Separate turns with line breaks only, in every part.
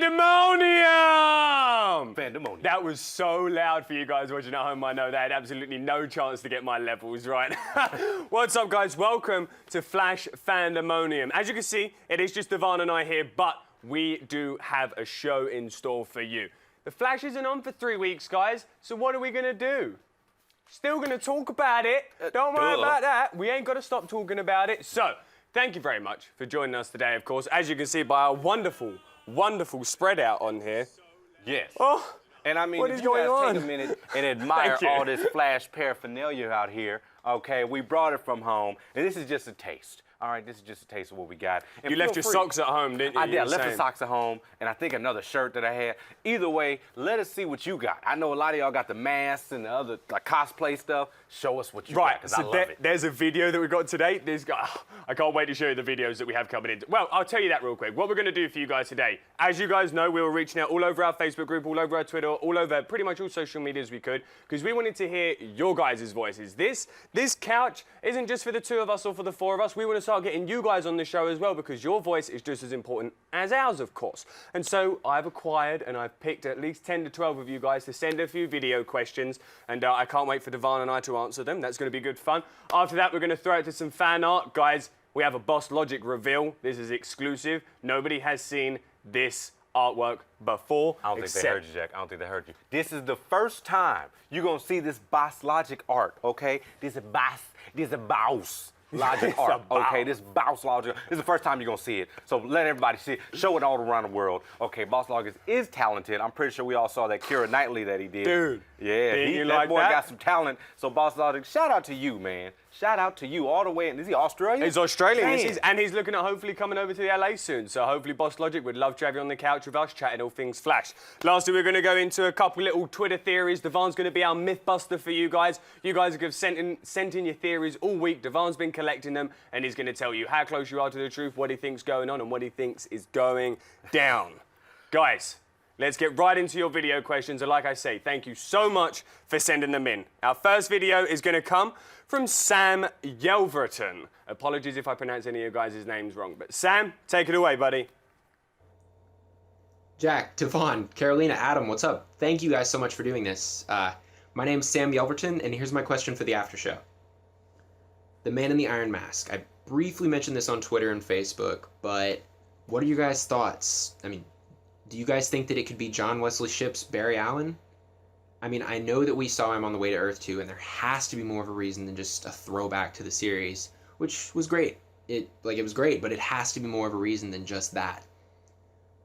FANDEMONIUM!
FANDEMONIUM.
That was so loud for you guys watching at home. I know they had absolutely no chance to get my levels right. What's up, guys? Welcome to Flash FANDEMONIUM. As you can see, it is just Devon and I here, but we do have a show in store for you. The Flash isn't on for 3 weeks, guys, so what are we going to do? Still going to talk about it. Don't worry about that. We ain't got to stop talking about it. So, thank you very much for joining us today, of course. As you can see by our wonderful, wonderful spread out on here.
Yes.
Oh,
and I mean,
what
if
is
you
going
guys
on?
take a minute and admire
Thank you.
all this Flash paraphernalia out here, okay, we brought it from home, and this is just a taste. All right, this is just a taste of what we got. And
You left
feel
your
free.
socks at home, didn't you?
I did. I left the
Insane.
socks at home, and I think another shirt that I had. Either way, let us see what you got. I know a lot of y'all got the masks and the other like cosplay stuff. Show us what you got,
Right,
because
so
I love it.
there's a video that we got today. This guy, I can't wait to show you the videos that we have coming in. Well, I'll tell you that real quick. What we're going to do for you guys today, as you guys know, we were reaching out all over our Facebook group, all over our Twitter, all over pretty much all social medias we could, because we wanted to hear your guys' voices. This couch isn't just for the two of us or for the four of us. We want to start getting you guys on the show as well, because your voice is just as important as ours, of course. And so I've acquired and I've picked at least 10 to 12 of you guys to send a few video questions, and I can't wait for Devon and I to answer them. That's going to be good fun. After that, we're going to throw it to some fan art. Guys, we have a Boss Logic reveal. This is exclusive. Nobody has seen this artwork before.
I don't think they heard you, Jack. I don't think they heard you. This is the first time you're going to see this Boss Logic art, okay? This is Boss Logic art, okay? This Boss Logic. This is the first time you're going to see it. So let everybody see it. Show it all around the world. Okay, Boss Logic is talented. I'm pretty sure we all saw that Keira Knightley that he did.
Dude.
Yeah,
Didn't
that
like
boy
that?
got some talent. So Boss Logic, shout out to you, man. Shout out to you all the way. Is he Australian?
He's Australian,
Man.
and he's looking at hopefully coming over to the LA soon. So hopefully Boss Logic would love to have you on the couch with us, chatting all things Flash. Lastly, we're going to go into a couple little Twitter theories. Devon's going to be our Mythbuster for you guys. You guys have sent in your theories all week. Devon's been collecting them, and he's going to tell you how close you are to the truth, what he thinks going on, and what he thinks is going down. Guys, let's get right into your video questions. And like I say, thank you so much for sending them in. Our first video is going to come from Sam Yelverton. Apologies if I pronounce any of you guys' names wrong, but Sam, take it away, buddy.
Jack, Devon, Carolina, Adam, what's up? Thank you guys so much for doing this. My name's Sam Yelverton, and here's my question for the after show. The Man in the Iron Mask. I briefly mentioned this on Twitter and Facebook, but what are your guys' thoughts? I mean, do you guys think that it could be John Wesley Shipp's Barry Allen? I mean, I know that we saw him on the way to Earth 2, and there has to be more of a reason than just a throwback to the series, which was great. It was great, but it has to be more of a reason than just that.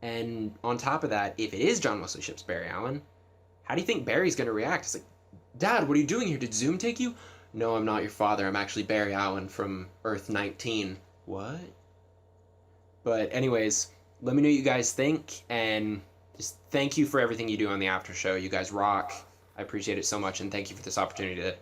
And on top of that, if it is John Wesley Shipp's Barry Allen, how do you think Barry's going to react? It's like, Dad, what are you doing here? Did Zoom take you? No, I'm not your father. I'm actually Barry Allen from Earth 19. What? But anyways, let me know what you guys think, and just thank you for everything you do on the after show. You guys rock. I appreciate it so much, and thank you for this opportunity to...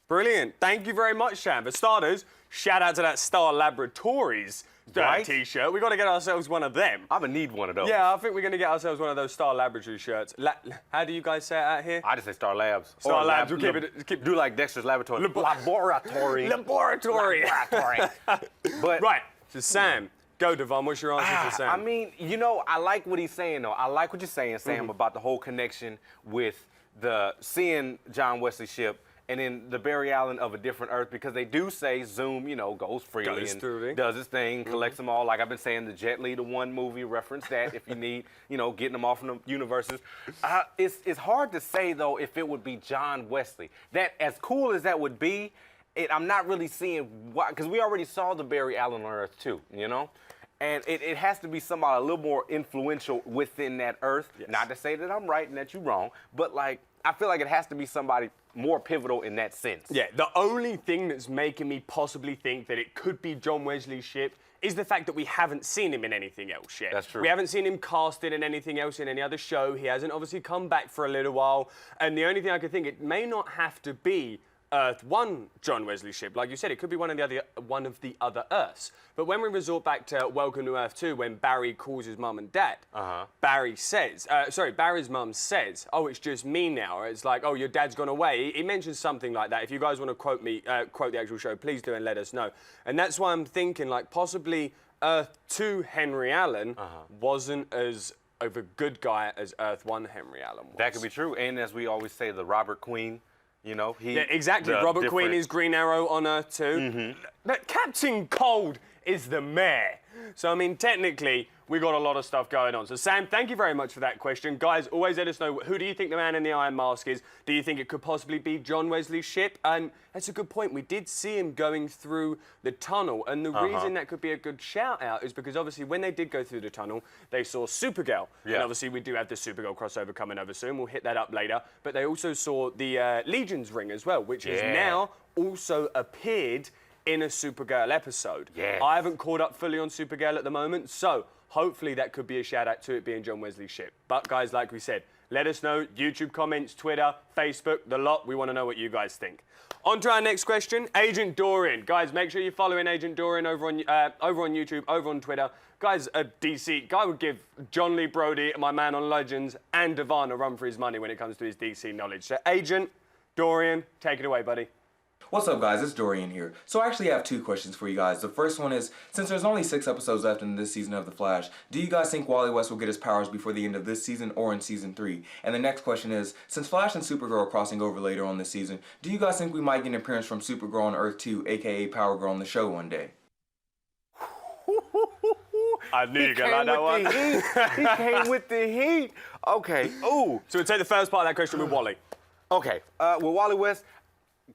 Brilliant. Thank you very much, Sam. For starters, shout out to that Star Laboratories
Right?
t-shirt. We've got to get ourselves one of them.
I'm going to need one of those.
Yeah, I think we're going to get ourselves one of those Star Laboratory shirts. How do you guys say it out here?
I just say Star Labs.
Star
Or
Labs, we'll keep
do like Dexter's Laboratory. Laboratory.
Laboratory.
But
Right, so Sam, go Devon, what's your answer for Sam?
I mean, you know, I like what he's saying, though. I like what you're saying, Sam, about the whole connection with seeing John Wesley Shipp and then the Barry Allen of a different Earth, because they do say Zoom, you know, goes freely and does his thing, collects them all. Like I've been saying, the Jet Li, the one movie, reference that if you need, you know, getting them off from the universes. It's hard to say, though, if it would be John Wesley. That, as cool as that would be, I'm not really seeing why, because we already saw the Barry Allen on Earth too, you know? And it has to be somebody a little more influential within that Earth. Yes. Not to say that I'm right and that you're wrong, but like, I feel like it has to be somebody more pivotal in that sense.
Yeah, the only thing that's making me possibly think that it could be John Wesley Shipp is the fact that we haven't seen him in anything else yet.
That's true.
We haven't seen him casted in anything else in any other show. He hasn't obviously come back for a little while. And the only thing I could think, it may not have to be Earth 1 John Wesley Shipp. Like you said, it could be one of the other Earths. But when we resort back to Welcome to Earth 2, when Barry calls his mum and dad, Barry's mum says, oh, it's just me now. Or it's like, oh, your dad's gone away. He mentions something like that. If you guys want to quote the actual show, please do and let us know. And that's why I'm thinking, like, possibly Earth 2 Henry Allen wasn't as of a good guy as Earth 1 Henry Allen was.
That could be true. And as we always say, the Robert Queen, you know, he...
Yeah, exactly. Robert Queen is Green Arrow on Earth 2. But Captain Cold is the mayor. So, I mean, technically, we got a lot of stuff going on. So, Sam, thank you very much for that question. Guys, always let us know, who do you think the man in the Iron Mask is? Do you think it could possibly be John Wesley's ship? And that's a good point. We did see him going through the tunnel. And the reason that could be a good shout-out is because, obviously, when they did go through the tunnel, they saw Supergirl.
Yeah.
And, obviously, we do have the Supergirl crossover coming over soon. We'll hit that up later. But they also saw the Legion's ring as well, which has now also appeared in a Supergirl episode.
Yes.
I haven't caught up fully on Supergirl at the moment, so hopefully that could be a shout out to it being John Wesley's ship. But guys, like we said, let us know, YouTube comments, Twitter, Facebook, the lot. We want to know what you guys think. On to our next question, Agent Dorian. Guys, make sure you're following Agent Dorian over on YouTube, over on Twitter. Guys, a DC guy would give John Lee Brody, my man on Legends, and Devon a run for his money when it comes to his DC knowledge. So Agent Dorian, take it away, buddy.
What's up, guys? It's Dorian here. So I actually have 2 questions for you guys. The first one is, since there's only 6 episodes left in this season of The Flash, do you guys think Wally West will get his powers before the end of this season or in season 3? And the next question is, since Flash and Supergirl are crossing over later on this season, do you guys think we might get an appearance from Supergirl on Earth 2, aka Power Girl, on the show one day?
I knew you were going to like that one.
He came with the heat. Okay. Ooh.
So we'll take the first part of that question with Wally.
Okay. With Wally West,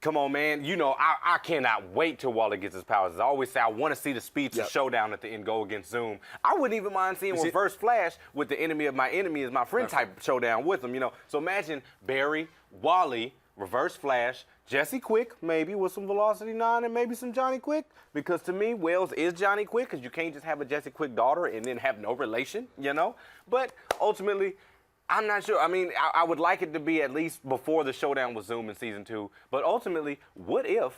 come on, man. You know, I cannot wait till Wally gets his powers. As I always say, I want to see the speed to showdown at the end go against Zoom. I wouldn't even mind seeing Reverse Flash with the enemy of my enemy is my friend type showdown with him, you know. So imagine Barry, Wally, Reverse Flash, Jesse Quick, maybe with some Velocity 9 and maybe some Johnny Quick. Because to me, Wells is Johnny Quick because you can't just have a Jesse Quick daughter and then have no relation, you know. But ultimately, I'm not sure. I mean, I would like it to be at least before the showdown with Zoom in season 2. But ultimately, what if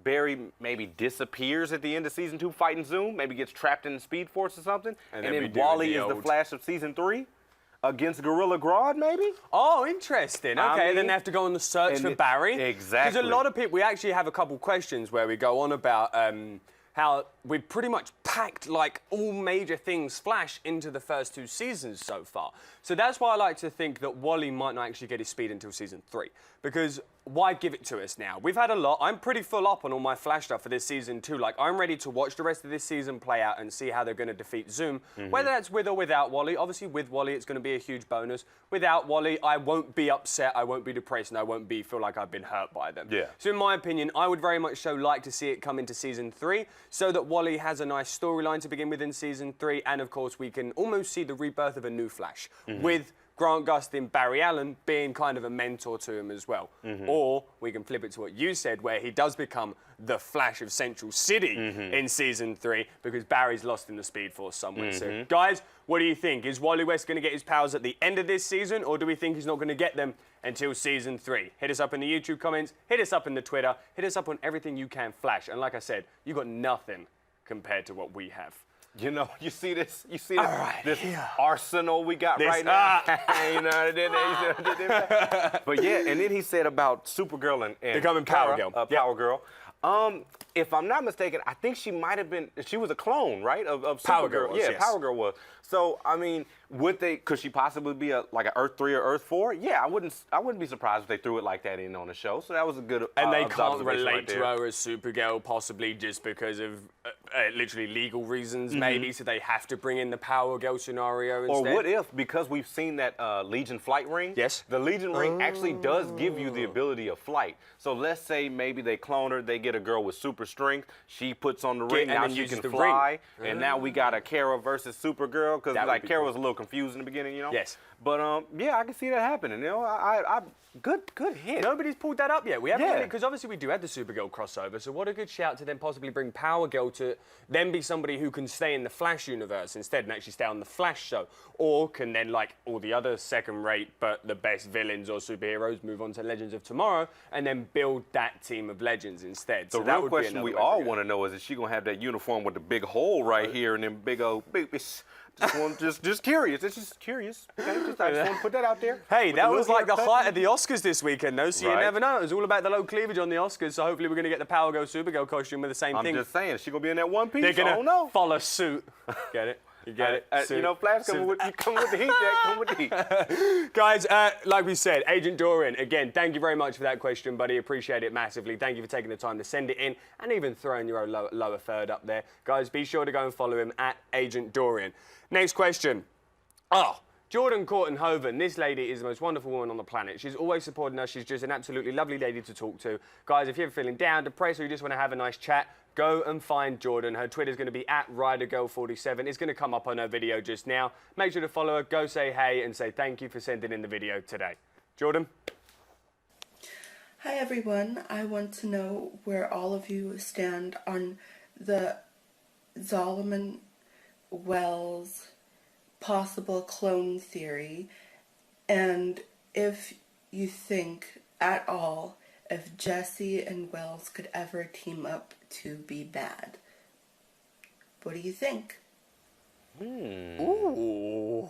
Barry maybe disappears at the end of season 2 fighting Zoom, maybe gets trapped in the Speed Force or something, and then Wally is the Flash of season 3 against Gorilla Grodd, maybe?
Oh, interesting. Okay, then they have to go on the search for Barry.
Exactly.
Because a lot of people, we actually have a couple questions where we go on about how we've pretty much packed like all major things Flash into the first 2 seasons so far. So that's why I like to think that Wally might not actually get his speed until season 3. Because why give it to us now? We've had a lot. I'm pretty full up on all my Flash stuff for this season too. Like, I'm ready to watch the rest of this season play out and see how they're going to defeat Zoom. Whether that's with or without Wally. Obviously, with Wally, it's going to be a huge bonus. Without Wally, I won't be upset, I won't be depressed, and I won't feel like I've been hurt by them.
Yeah.
So in my opinion, I would very much so like to see it come into season 3 so that Wally has a nice storyline to begin with in season 3. And of course, we can almost see the rebirth of a new Flash with Grant Gustin, Barry Allen being kind of a mentor to him as well. Or we can flip it to what you said, where he does become the Flash of Central City in season 3 because Barry's lost in the Speed Force somewhere. So, guys, what do you think? Is Wally West going to get his powers at the end of this season, or do we think he's not going to get them until season 3? Hit us up in the YouTube comments, hit us up in the Twitter, hit us up on everything you can Flash. And like I said, you got nothing compared to what we have.
You know, you see this? You see this arsenal we got right now? You know, but yeah, and then he said about Supergirl and
becoming Power Girl.
Power Girl. If I'm not mistaken, I think she might have been, she was a clone, right, of
Power
Supergirl.
Girl was,
yeah,
yes.
Power Girl was. So, I mean, could she possibly be like an Earth 3 or Earth 4? Yeah, I wouldn't be surprised if they threw it like that in on the show. So that was a good
And they can't
observation
relate
right
to her as Supergirl, possibly just because of literally legal reasons, maybe, so they have to bring in the Power Girl scenario instead.
Or what if, because we've seen that Legion flight ring, the Legion ring actually does give you the ability of flight. So let's say maybe they clone her, they get a girl with super strength, she puts on the ring, now she can fly, and now we got a Kara versus Supergirl, because like Kara was a little confused in the beginning, you know?
Yes.
But yeah, I can see that happening, you know? Good hit.
Nobody's pulled that up yet. We haven't, because obviously we do have the Supergirl crossover, so what a good shout to then possibly bring Power Girl to then be somebody who can stay in the Flash universe instead and actually stay on the Flash show, or can then, like all the other second-rate but the best villains or superheroes, move on to Legends of Tomorrow and then build that team of Legends instead.
The real question we all want to know is she going to have that uniform with the big hole right here and then big old, Just curious. It's just curious. Okay, I just want to put that out there.
Hey,
With
that
a
was
little
like the
haircut.
height of the Oscars this weekend, though, so you
Right.
never know. It was all about the low cleavage on the Oscars, so hopefully we're going to get the Power Girl, Supergirl costume with the same
I'm
thing.
just saying, she gonna be in that one piece.
They're going
I don't know.
to follow suit. Get it? You get it?
You
Suit.
know, Flash,
Suit.
come with the heat, Jack. Come with the heat.
Guys, like we said, Agent Dorian, again, thank you very much for that question, buddy. Appreciate it massively. Thank you for taking the time to send it in and even throwing your own lower third up there. Guys, be sure to go and follow him at Agent Dorian. Next question. Jordan Corton-Hoven. This lady is the most wonderful woman on the planet. She's always supporting us. She's just an absolutely lovely lady to talk to. Guys, if you're feeling down, depressed, or you just want to have a nice chat, go and find Jordan. Her Twitter's going to be at RiderGirl47. It's going to come up on her video just now. Make sure to follow her, go say hey, and say thank you for sending in the video today. Jordan?
Hi everyone, I want to know where all of you stand on the Solomon Wells possible clone theory, and if you think at all if Jesse and Wells could ever team up to be bad. What do you think?
Ooh.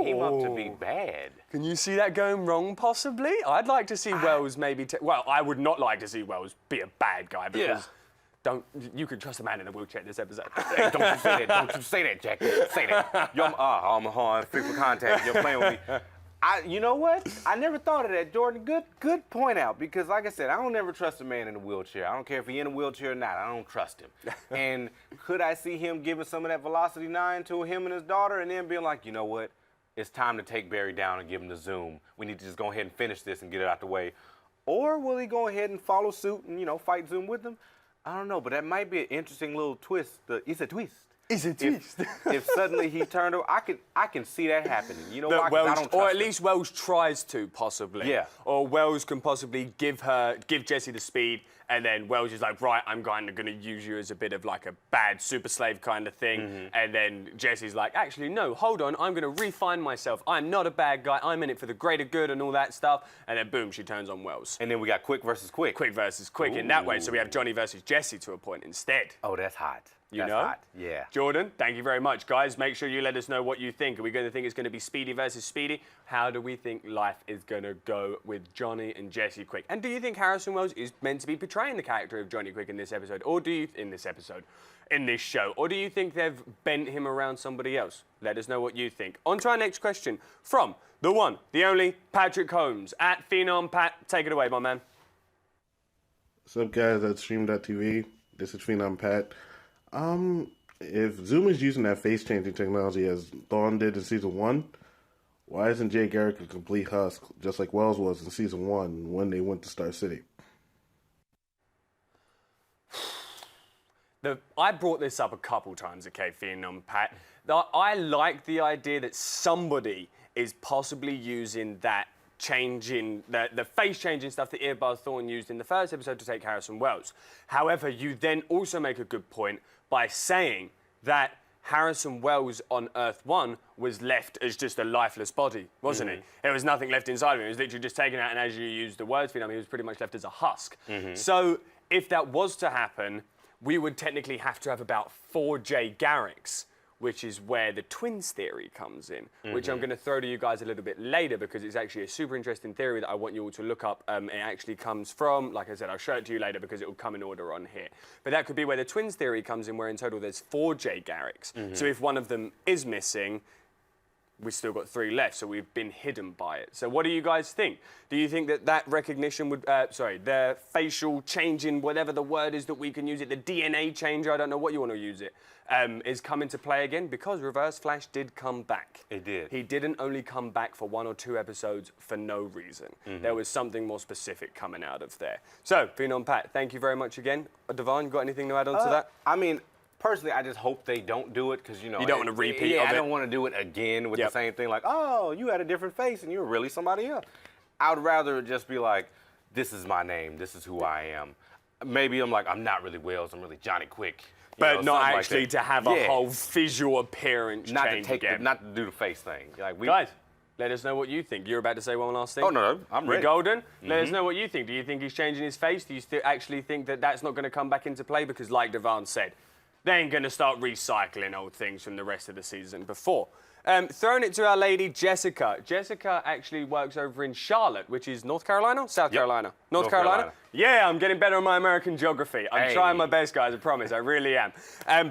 Team up to be bad.
Can you see that going wrong, possibly? I'd like to see Wells maybe... well, I would not like to see Wells be a bad guy because... You can trust a man in a wheelchair in this episode.
Hey, don't you say that. Don't you say that, Jack. Say that. I'm free for contact. You're playing with me. You know what? I never thought of that, Jordan. Good point out, because like I said, I don't ever trust a man in a wheelchair. I don't care if he's in a wheelchair or not. I don't trust him. And could I see him giving some of that Velocity 9 to him and his daughter and then being like, you know what? It's time to take Barry down and give him the Zoom. We need to just go ahead and finish this and get it out the way. Or will he go ahead and follow suit and, fight Zoom with them? I don't know, but that might be an interesting little twist. It's a twist.
It's a twist.
If suddenly he turned over, I can see that happening. You know why? 'Cause
Wells,
I don't trust
or at
him.
least Wells tries to, possibly.
Yeah.
Or Wells can possibly give Jessie the speed, and then Wells is like, right, I'm going to use you as a bit of like a bad super slave kind of thing. And then Jessie's like, actually, no, hold on, I'm going to refine myself. I'm not a bad guy. I'm in it for the greater good and all that stuff. And then boom, she turns on Wells.
And then we got quick versus quick.
Quick versus quick in that way. So we have Johnny versus Jesse to a point instead.
Oh, that's hot.
That's
hot. Yeah.
Jordan, thank you very much. Guys, make sure you let us know what you think. Are we going to think it's going to be Speedy versus Speedy? How do we think life is going to go with Johnny and Jesse Quick? And do you think Harrison Wells is meant to be portraying the character of Johnny Quick in this episode? Or do you, in this show? Or do you think they've bent him around somebody else? Let us know what you think. On to our next question from the one, the only, Patrick Holmes at Phenom Pat. Take it away, my man.
What's up, guys at Stream.tv? This is Phenom Pat. If Zoom is using that face-changing technology as Thawne did in Season 1, why isn't Jay Garrick a complete husk, just like Wells was in Season 1 when they went to Star City?
I brought this up a couple times, okay, Phenom Pat. I like the idea that somebody is possibly using that changing, the face-changing stuff that Earbuzz Thawne used in the first episode to take Harrison Wells. However, you then also make a good point by saying that Harrison Wells on Earth 1 was left as just a lifeless body, wasn't he? There was nothing left inside of him. It was literally just taken out, and as you used the words, Phenom, he was pretty much left as a husk. So if that was to happen, we would technically have to have about 4 Jay Garricks, which is where the twins theory comes in, which I'm going to throw to you guys a little bit later because it's actually a super interesting theory that I want you all to look up. It actually comes from, like I said, I'll show it to you later because it will come in order on here. But that could be where the twins theory comes in, where in total there's 4 Jay Garricks. So if one of them is missing, we've still got 3 left, so we've been hidden by it. So what do you guys think? Do you think that that recognition would, the facial changing, whatever the word is that we can use it, the DNA changer, I don't know what you want to use it, is coming to play again? Because Reverse Flash did come back.
It did.
He didn't only come back for 1 or 2 episodes for no reason. There was something more specific coming out of there. So, Phenom Pat, thank you very much again. Devon, you got anything to add on to that?
I mean, personally, I just hope they don't do it because, you don't want to
repeat of it.
I don't want to do it again with the same thing like, oh, you had a different face and you're really somebody else. I would rather it just be like, this is my name, this is who I am. Maybe I'm like, I'm not really Wells, I'm really Johnny Quick.
But not
something
actually
like
to have a whole visual appearance change again.
Not to do the face thing. Like
Guys, let us know what you think. You're about to say one last thing?
Oh, no, I'm ready.
Golden, let us know what you think. Do you think he's changing his face? Do you actually think that that's not going to come back into play? Because like Devon said, They ain't going to start recycling old things from the rest of the season before. Throwing it to our lady, Jessica. Jessica actually works over in Charlotte, which is North Carolina? South Carolina? North Carolina? Yeah, I'm getting better on my American geography. I'm trying my best, guys, I promise, I really am.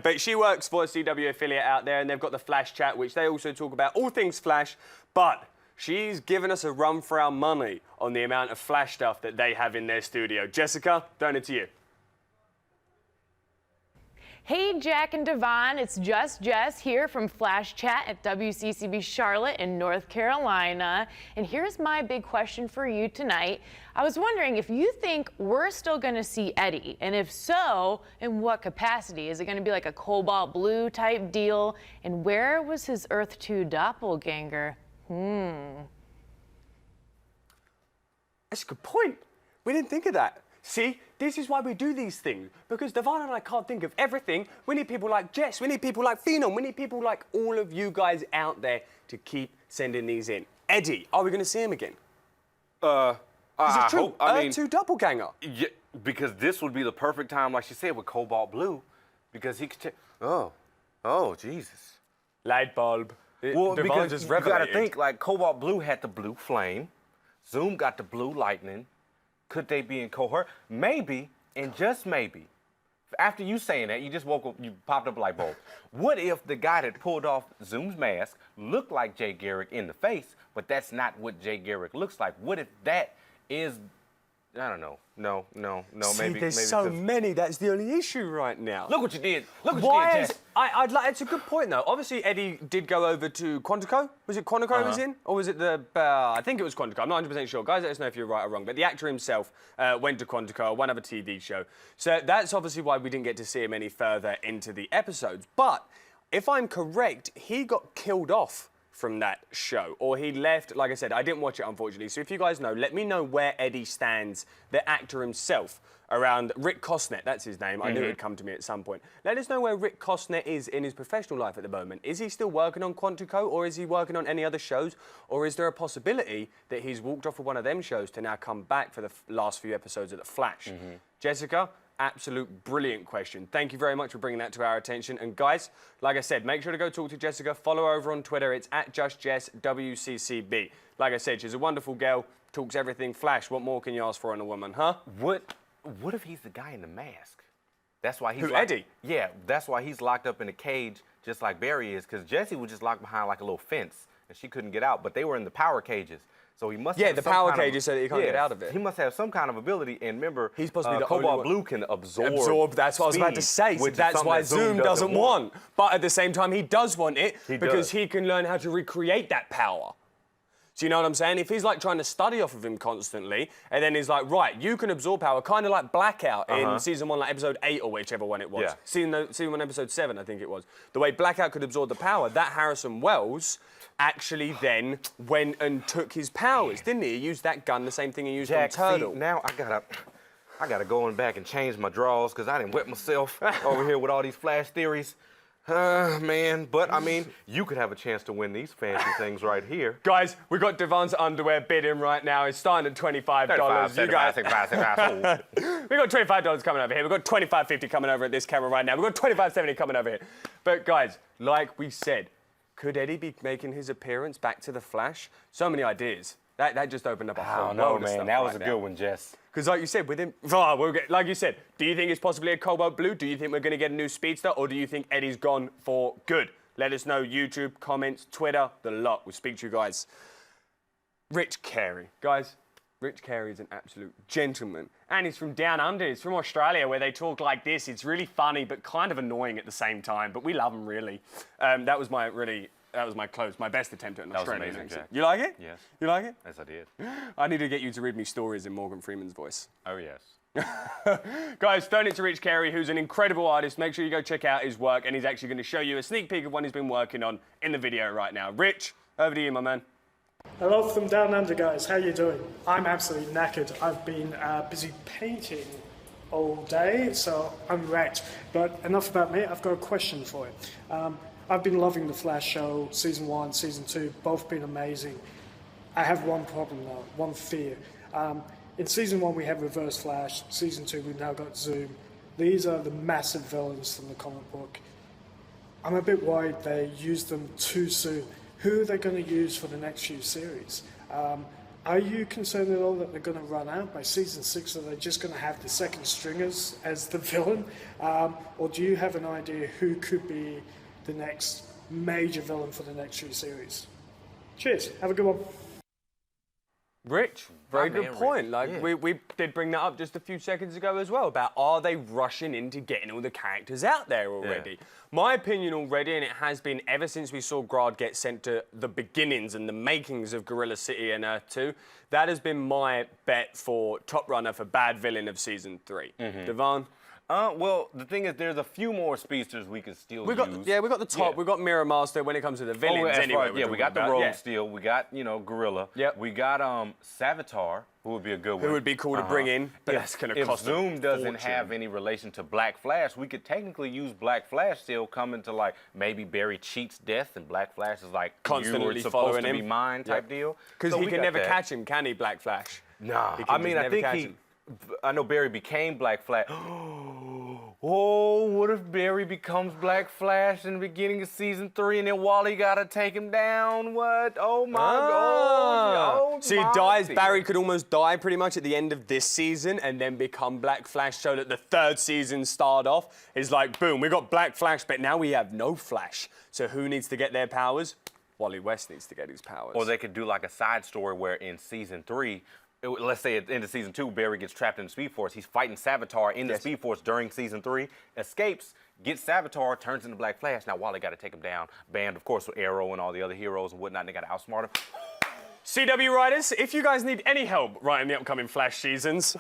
But she works for a CW affiliate out there, and they've got the Flash chat, which they also talk about all things Flash, but she's given us a run for our money on the amount of Flash stuff that they have in their studio. Jessica, throwing it to you.
Hey, Jack and Devon, it's just Jess here from Flash Chat at WCCB Charlotte in North Carolina. And here's my big question for you tonight. I was wondering if you think we're still going to see Eddie, and if so, in what capacity? Is it going to be like a cobalt blue type deal? And where was his Earth 2 doppelganger?
That's a good point. We didn't think of that. See, this is why we do these things, because Devon and I can't think of everything. We need people like Jess, we need people like Phenom, we need people like all of you guys out there to keep sending these in. Eddie, are we going to see him again?
I
hope,
I mean,
2 doppelganger.
Yeah, because this would be the perfect time, like she said, with Cobalt Blue, because he could. Oh, Jesus.
Light bulb.
Well,
Devon
because
just
you got to
revelated.
think like Cobalt Blue had the blue flame, Zoom got the blue lightning. Could they be in cohort? Maybe, and just maybe. After you saying that, you just woke up, you popped up a light bulb. What if the guy that pulled off Zoom's mask looked like Jay Garrick in the face, but that's not what Jay Garrick looks like? What if that is, I don't know. No,
See,
maybe.
there's
maybe
so many. That's the only issue right now.
Look what you did. Look what
Why
you did,
is
Jess.
I'd like? It's a good point though. Obviously, Eddie did go over to Quantico. Was it Quantico he was in, or was it the? I think it was Quantico. I'm not 100% sure. Guys, let us know if you're right or wrong. But the actor himself went to Quantico, one other TV show. So that's obviously why we didn't get to see him any further into the episodes. But if I'm correct, he got killed off from that show, or he left. Like I said, I didn't watch it, unfortunately. So if you guys know, let me know where Eddie stands, the actor himself, around Rick Costner. That's his name. I knew it would come to me at some point. Let us know where Rick Costner is in his professional life at the moment. Is he still working on Quantico, or is he working on any other shows, or is there a possibility that he's walked off of one of them shows to now come back for the last few episodes of The Flash? Jessica, absolute brilliant question. Thank you very much for bringing that to our attention. And guys, like I said, make sure to go talk to Jessica. Follow her over on Twitter. It's @JustJessWCCB. Like I said, she's a wonderful girl, talks everything Flash. What more can you ask for in a woman, huh?
What if he's the guy in the mask? That's why he's
Who, Eddie?
Yeah, that's why he's locked up in a cage just like Barry is, because Jesse was just locked behind like a little fence and she couldn't get out, but they were in the power cages. So he must have
the
some
power
kind of-
cages so that you can't get out of it.
He must have some kind of ability, and remember,
He's supposed to be the only
Cobalt
one-
Blue can absorb.
That's what I was about to say.
speed, which is
That's
something
why
that
Zoom doesn't want. But at the same time, he does want it because he can learn how to recreate that power. Do you know what I'm saying? If he's like trying to study off of him constantly, and then he's like, right, you can absorb power, kind of like Blackout in season 1, like episode 8 or whichever one it was.
Yeah.
Season 1, episode 7, I think it was. The way Blackout could absorb the power, that Harrison Wells actually then went and took his powers, didn't he? He used that gun, the same thing he used
Jack,
on Turtle.
see, now I gotta go in back and change my drawers because I didn't wet myself over here with all these Flash theories. Man, but I mean, you could have a chance to win these fancy things right here.
Guys, we've got Devon's underwear bidding right now. It's starting at $25. You guys, we got $25 coming over here. We've got $25.50 coming over at this camera right now. We've got $25.70 coming over here. But guys, like we said, could Eddie be making his appearance back to the Flash? So many ideas. That just opened up a whole world of stuff
That was
right
a
now.
good one, Jess.
Because like you said, with him, like you said, do you think it's possibly a Cobalt Blue? Do you think we're going to get a new speedster? Or do you think Eddie's gone for good? Let us know. YouTube, comments, Twitter, the lot. We'll speak to you guys. Rich Carey. Guys, Rich Carey is an absolute gentleman. And he's from down under. He's from Australia where they talk like this. It's really funny, but kind of annoying at the same time. But we love him, really. That was my best attempt at an Australian
amazing,
accent.
Jack.
You like it?
Yes.
You like it?
Yes, I did.
I need to get you to read me stories in Morgan Freeman's voice.
Oh, yes.
Guys, throwing it to Rich Carey, who's an incredible artist. Make sure you go check out his work, and he's actually going to show you a sneak peek of one he's been working on in the video right now. Rich, over to you, my man.
Hello from down under, guys. How you doing? I'm absolutely knackered. I've been busy painting all day, so I'm wrecked. But enough about me. I've got a question for you. I've been loving the Flash show, season 1, season 2, both been amazing. I have one problem though, one fear. In season 1 we had Reverse Flash, season 2 we've now got Zoom. These are the massive villains from the comic book. I'm a bit worried they used them too soon. Who are they going to use for the next few series? Are you concerned at all that they're going to run out by season 6? Are they just going to have the second stringers as the villain? Or do you have an idea who could be the next major villain for the next few series? Cheers. Have a good one.
Rich, very
My
good
man,
point.
Rich.
Like
Yeah.
we did bring that up just a few seconds ago as well about are they rushing into getting all the characters out there already? My opinion already, and it has been ever since we saw Grodd get sent to the beginnings and the makings of Gorilla City and Earth 2, that has been my bet for top runner for bad villain of season 3. Devon?
Well, the thing is, there's a few more speedsters we can still
We got
use.
we got the top.
Yeah.
We got Mirror Master when it comes to the villains.
as
anyway,
far as-
we're
we
talking
got the
about.
Rogue
Yeah.
still. We got, Gorilla.
Yep.
We got Savitar, who would be a good one.
Who would be cool to bring in, but that's going to
If
cost a
Zoom doesn't
fortune.
have any relation to Black Flash, we could technically use Black Flash still coming to like maybe Barry cheats death and Black Flash is like
Constantly
you were supposed
following
to be
him.
mine type
Yep.
deal.
Because
So
he
we
can
got
never
that.
catch him, can he, Black Flash?
Nah,
He can
I mean,
just
I
never
think
catch
he.
him.
I know Barry became Black Flash. Oh, what if Barry becomes Black Flash in the beginning of season 3 and then Wally gotta take him down? What? Oh my God. Oh,
So he
my
dies,
dear.
Barry could almost die pretty much at the end of this season and then become Black Flash so that the third season start off is like, boom, we got Black Flash, but now we have no Flash. So who needs to get their powers? Wally West needs to get his powers.
Or they could do like a side story where in season 3, let's say at the end of season 2, Barry gets trapped in the Speed Force. He's fighting Savitar in the Speed Force during season 3, escapes, gets Savitar, turns into Black Flash. Now Wally got to take him down. Banned, of course, with Arrow and all the other heroes and whatnot. They got to outsmart him.
CW writers, if you guys need any help writing the upcoming Flash seasons,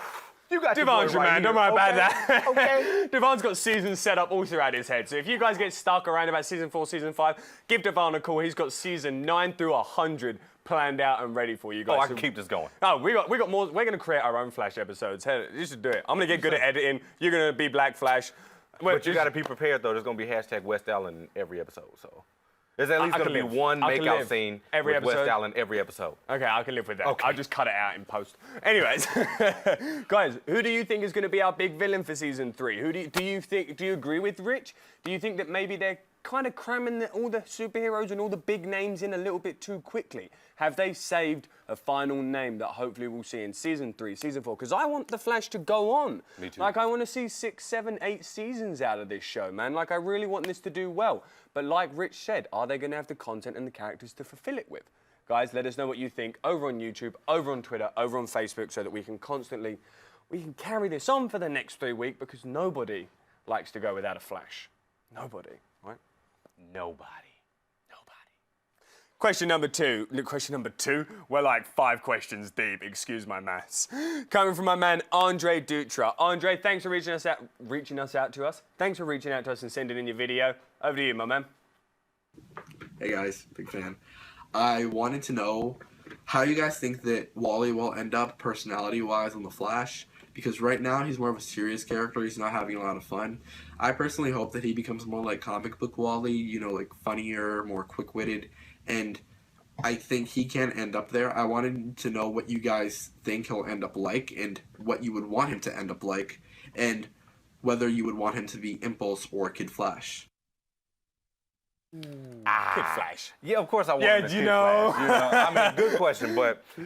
You got your
Devon's
boy
your
right
man,
here.
don't worry about
Okay,
that.
Okay.
Devon's got seasons set up all throughout his head. So if you guys get stuck around about season 4, season 5, give Devon a call. He's got season 9 through 100 planned out and ready for you guys.
Oh, I can keep this going.
Oh, we got more. We're gonna create our own Flash episodes. Hey, you should do it. I'm gonna get good at editing. You're gonna be Black Flash.
But you got to be prepared, though. There's going to be hashtag West Allen in every episode. So there's at least
I
going to
can
be
live.
one
I can
makeout
live.
scene
Every
with West
episode.
Allen every episode.
Okay, I can live with that.
Okay.
I'll just cut it out in post. Anyways, guys, who do you think is going to be our big villain for season 3? Who do you think? Do you agree with Rich? Do you think that maybe they're kind of cramming all the superheroes and all the big names in a little bit too quickly? Have they saved a final name that hopefully we'll see in season 3, season 4? Because I want the Flash to go on.
Me too.
Like I want to see 6, 7, 8 seasons out of this show, man. Like I really want this to do well. But like Rich said, are they going to have the content and the characters to fulfill it with? Guys, let us know what you think over on YouTube, over on Twitter, over on Facebook, so that we can carry this on for the next 3 weeks, because nobody likes to go without a Flash. Nobody, right?
Nobody.
Question number 2. Question number 2? We're like 5 questions deep. Excuse my maths. Coming from my man Andre Dutra. Andre, thanks for reaching us out to us. Thanks for reaching out to us and sending in your video. Over to you, my man.
Hey guys, big fan. I wanted to know how you guys think that Wally will end up personality-wise on The Flash, because right now he's more of a serious character. He's not having a lot of fun. I personally hope that he becomes more like comic book Wally, you know, like funnier, more quick-witted, and I think he can end up there. I wanted to know what you guys think he'll end up like and what you would want him to end up like, and whether you would want him to be Impulse or Kid Flash.
Kid Flash.
Yeah, of course I want
Yeah,
him to
do you
Kid
know?
Flash, I mean, good question,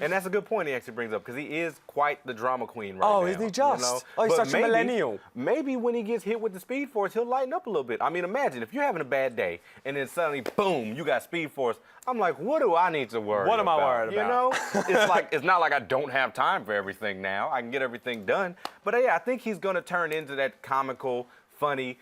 and that's a good point he actually brings up, because he is quite the drama queen right now.
Oh, isn't he just?
You know?
Oh, he's
But
such a millennial.
Maybe when he gets hit with the Speed Force, he'll lighten up a little bit. I mean, imagine if you're having a bad day, and then suddenly, boom, you got Speed Force. I'm like, what do I need to worry about?
What am I worried
You
about?
know? It's not like I don't have time for everything now. I can get everything done. But yeah, I think he's going to turn into that comical, funny,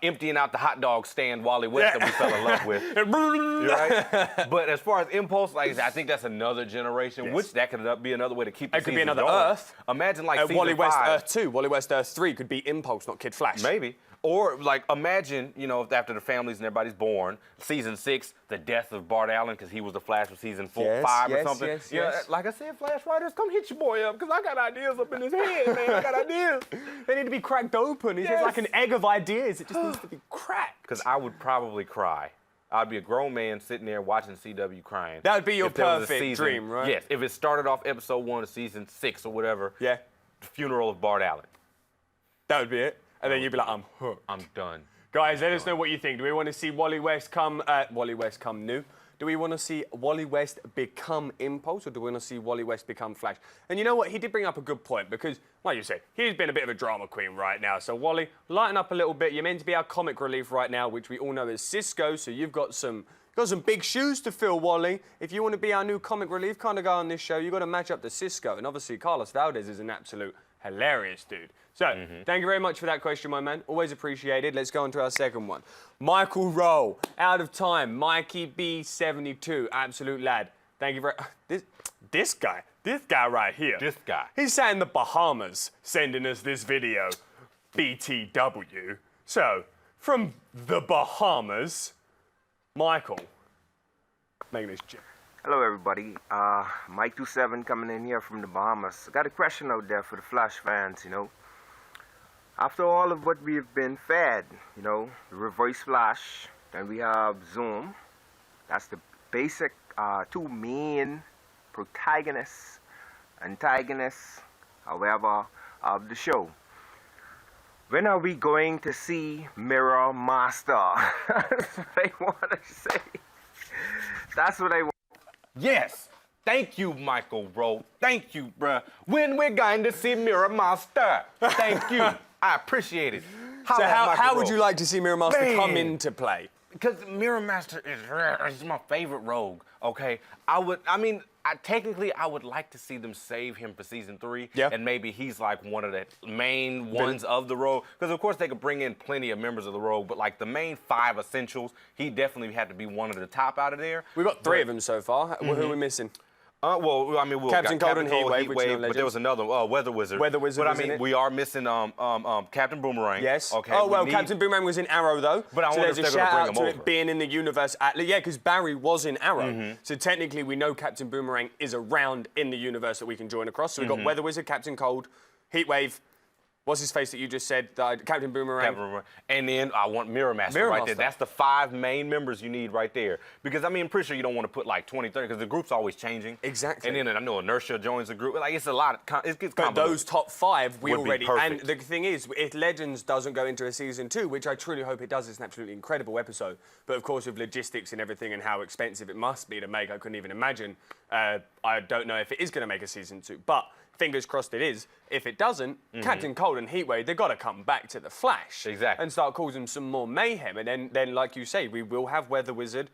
emptying out the hot dog stand Wally West that we fell in love with. You're right? But as far as Impulse, like I said, I think that's another generation, which that could be another way to keep the
It could be
seasons
another
going.
Earth.
Imagine like season
Wally West
5.
Earth 2, Wally West Earth 3 could be Impulse, not Kid Flash.
Maybe. Or like imagine, you know, after the families and everybody's born, season 6, the death of Bart Allen because he was the Flash for season 5 or something.
Yes.
Like I said, Flash writers, come hit your boy up because I got ideas up in his head, man. I got ideas.
They need to be cracked open. It's just like an egg of ideas. It just needs to be cracked.
Because I would probably cry. I'd be a grown man sitting there watching CW crying.
That would be your
if there was a
perfect
season-
dream, right?
Yes, if it started off episode 1 of season 6 or whatever.
Yeah.
The funeral of Bart Allen.
That would be it. and then you'd be like, I'm hooked.
I'm done.
Guys, let us know what you think. Do we want to see Wally West come new? Do we want to see Wally West become Impulse, or do we want to see Wally West become Flash? And you know what? He did bring up a good point, because, like you said, he's been a bit of a drama queen right now. So, Wally, lighten up a little bit. You're meant to be our comic relief right now, which we all know is Cisco, so you've got some big shoes to fill, Wally. If you want to be our new comic relief kind of guy on this show, you've got to match up to Cisco. And obviously, Carlos Valdez is an absolute hilarious dude. So, thank you very much for that question, my man. Always appreciated. Let's go on to our second one. Michael Rowe, out of time. Mikey B72, absolute lad. Thank you very this guy right here.
This guy.
He's sat in the Bahamas sending us this video. BTW. So, from the Bahamas, Michael, making this joke.
Hello everybody, Mike27 coming in here from the Bahamas. I got a question out there for the Flash fans, you know. After all of what we've been fed, you know, the Reverse Flash, then we have Zoom. That's the basic two main protagonists, antagonists, however, of the show. When are we going to see Mirror Master? That's what I want to say. That's what I want.
Yes. Thank you, Michael Rowe. Thank you, bruh. When we're going to see Mirror Master? Thank you. I appreciate it.
So how would you like to see Mirror Master come into play?
Because Mirror Master is rare. He's my favorite rogue, okay? Technically, I would like to see them save him for season 3.
Yeah.
And maybe he's like one of the main ones of the rogue. Because, of course, they could bring in plenty of members of the rogue, but like the main 5 essentials, he definitely had to be one of the top out of there.
We've got 3 of them so far. Who are we missing?
Captain
Cold and Heatwave,
but there was another Weather Wizard.
Weather Wizard.
But we are missing Captain Boomerang.
Yes.
Okay.
Oh well, Captain Boomerang was in Arrow though.
But I wonder if they're going to bring him over.
It being in the universe. Yeah, because Barry was in Arrow. So technically, we know Captain Boomerang is around in the universe that we can join across. So we've got Weather Wizard, Captain Cold, Heatwave. What's his face that you just said? Captain Boomerang.
And then I want Mirror Master right there. That's the 5 main members you need right there. Because, I'm pretty sure you don't want to put like 20, 30, because the group's always changing.
Exactly.
And then I know Inertia joins the group. Like, it's a lot. It gets
But those top 5, we
would
already...
be
And
perfect.
the thing is, if Legends doesn't go into a season 2, which I truly hope it does, it's an absolutely incredible episode. But, of course, with logistics and everything and how expensive it must be to make, I couldn't even imagine. I don't know if it is going to make a season 2. But... fingers crossed it is. If it doesn't, Captain Cold and Heatwave, they've got to come back to the Flash.
Exactly.
And start causing some more mayhem. And then like you say, we will have Weather Wizard.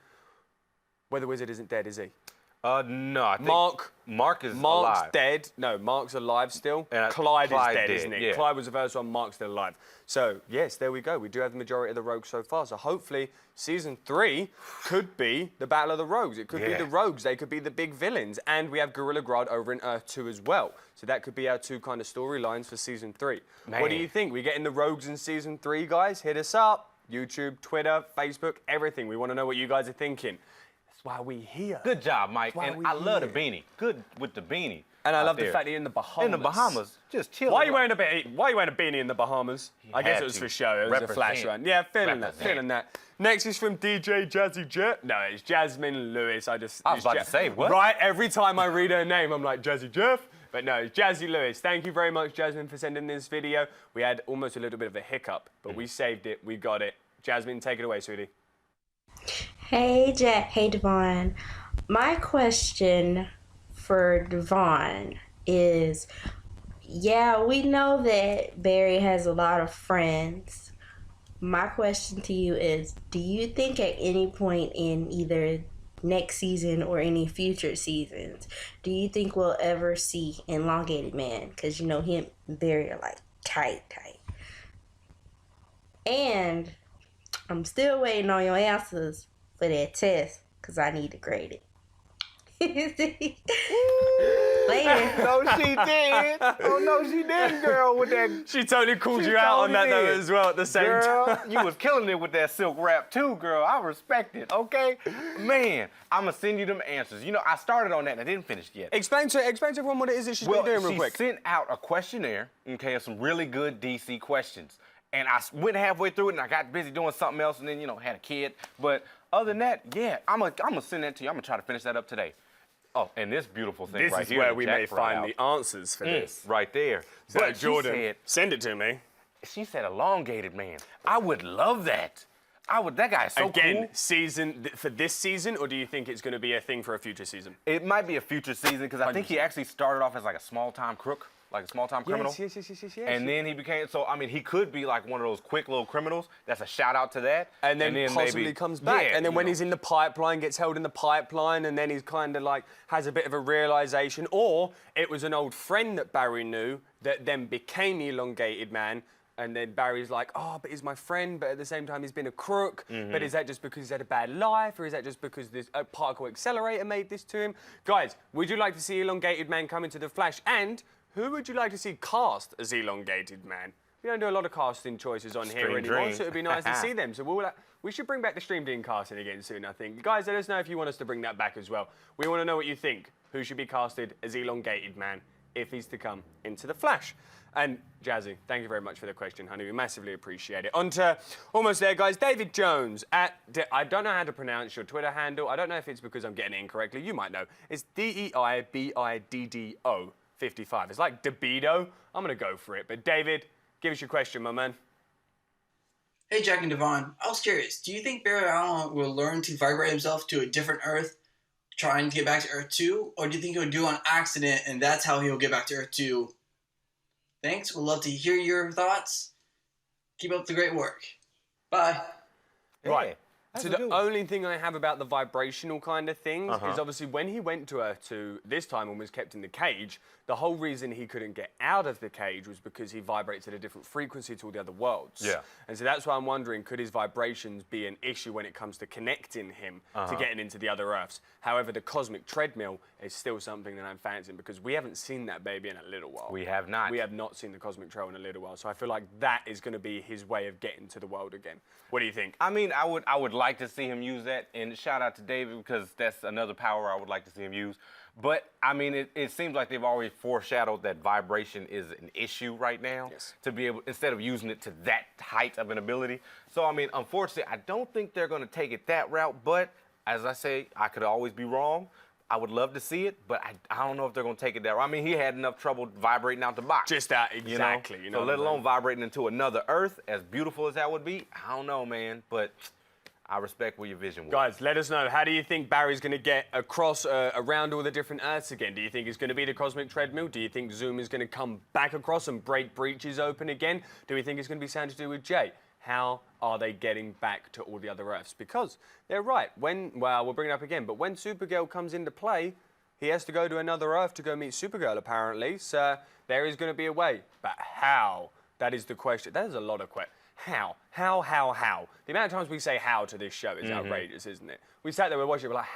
Weather Wizard isn't dead, is he?
No, I think Mark is
Mark's
alive.
dead. No, Mark's alive still.
And
Clyde is
Clyde
dead,
did,
isn't he?
yeah.
Clyde was the first one, Mark's still alive. So, yes, there we go. We do have the majority of the rogues so far. So, hopefully, season 3 could be the Battle of the Rogues. It could be the rogues. They could be the big villains. And we have Gorilla Grodd over in Earth 2 as well. So, that could be our 2 kind of storylines for season 3.
Man.
What do you think? We getting the rogues in season 3, guys? Hit us up. YouTube, Twitter, Facebook, everything. We want to know what you guys are thinking. That's why we here.
Good job, Mike.
Why
And
we
I love the
here.
beanie. Good with the beanie.
And I
out
love
there.
the fact that you're in the Bahamas.
In the Bahamas, just chilling.
Why are you wearing a beanie in the Bahamas? I guess
had
it was
to.
for show. It was a flash
Represent.
run. Yeah, feeling
Represent.
that. Next is from DJ Jazzy Jet. No, it's Jasmine Lewis. I was
about to say, what?
Right, every time I read her name, I'm like, Jazzy Jeff. But no, it's Jazzy Lewis. Thank you very much, Jasmine, for sending this video. We had almost a little bit of a hiccup, but we saved it. We got it. Jasmine, take it away, sweetie.
Hey, Jack. Hey, Devon. My question for Devon is, yeah, we know that Barry has a lot of friends. My question to you is, do you think at any point in either next season or any future seasons, do you think we'll ever see Elongated Man? Because, you know, him and Barry are like tight. And I'm still waiting on your answers for that test because I need to grade it. Later.
No, she did. Oh, no, she didn't, girl, with that.
She totally called you out on that, though, as well, at the same time.
You was killing it with that silk wrap, too, girl. I respect it, okay? Man, I'm going to send you them answers. You know, I started on that and I didn't finish yet.
Explain to everyone what it is that she's been doing real quick.
She sent out a questionnaire, okay, of some really good DC questions. And I went halfway through it and I got busy doing something else and then, you know, had a kid. But other than that, yeah, I'm gonna send that to you. I'm going to try to finish that up today. Oh, and this beautiful thing
This
right
is
here.
where
that
we
Jack
may
brought
find
out.
the answers for this.
Right there.
So,
But she
Jordan,
said,
send it to me.
She said elongated man. I would love that. That guy is so
Again,
cool.
for this season, or do you think it's going to be a thing for a future season?
It might be a future season because I think he actually started off as like a small-time crook, like a small-time criminal.
Yes.
And then he became, so I mean, he could be like one of those quick little criminals. That's a shout out to that.
And then possibly
maybe,
comes back.
Yeah,
and then when
know.
he's in the pipeline, gets held in the pipeline, and then he's kind of like has a bit of a realization. Or it was an old friend that Barry knew that then became the elongated man. And then Barry's like, oh, but he's my friend, but at the same time he's been a crook. But is that just because he's had a bad life, or is that just because this particle accelerator made this to him? Guys, would you like to see Elongated Man come into the Flash? And who would you like to see cast as Elongated Man? We don't do a lot of casting choices on here anymore, so it'd be nice to see them. So we should bring back the Streamed In casting again soon, I think. Guys, let us know if you want us to bring that back as well. We want to know what you think. Who should be casted as Elongated Man if he's to come into the Flash? And Jazzy, thank you very much for the question, honey. We massively appreciate it. On to almost there, guys. David Jones I don't know how to pronounce your Twitter handle. I don't know if it's because I'm getting it incorrectly. You might know. It's DEIBIDDO 55. It's like Debido. I'm going to go for it. But David, give us your question, my man.
Hey, Jack and Devon. I was curious. Do you think Barry Allen will learn to vibrate himself to a different Earth, trying to get back to Earth 2? Or do you think he'll do it on accident, and that's how he'll get back to Earth 2? Thanks. We'd love to hear your thoughts. Keep up the great work. Bye.
Right. So the only thing I have about the vibrational kind of things is obviously when he went to Earth 2 this time and was kept in the cage, the whole reason he couldn't get out of the cage was because he vibrates at a different frequency to all the other worlds.
Yeah.
And so that's why I'm wondering, could his vibrations be an issue when it comes to connecting him to getting into the other Earths? However, the cosmic treadmill is still something that I'm fancying because we haven't seen that baby in a little while.
We have not.
We have not seen the cosmic trail in a little while. So I feel like that is going to be his way of getting to the world again. What do you think?
I mean, I would like to see him use that, and shout out to David because that's another power I would like to see him use. But I mean, it seems like they've already foreshadowed that vibration is an issue right now.
Yes.
To be able, instead of using it to that height of an ability. So I mean, unfortunately, I don't think they're going to take it that route. But as I say, I could always be wrong. I would love to see it, but I don't know if they're going to take it there. I mean, he had enough trouble vibrating out the box.
Just that, exactly.
You know? So let alone vibrating into another Earth, as beautiful as that would be, I don't know, man. But I respect where your vision was.
Guys, let us know. How do you think Barry's going to get across, around all the different Earths again? Do you think it's going to be the cosmic treadmill? Do you think Zoom is going to come back across and break breaches open again? Do we think it's going to be something to do with Jay? How are they getting back to all the other Earths? Because they're right. Well, we'll bring it up again, but when Supergirl comes into play, he has to go to another Earth to go meet Supergirl, apparently. So there is going to be a way. But how? That is the question. That is a lot of questions. How? The amount of times we say how to this show is outrageous, isn't it? We sat there, we watched it, we're like,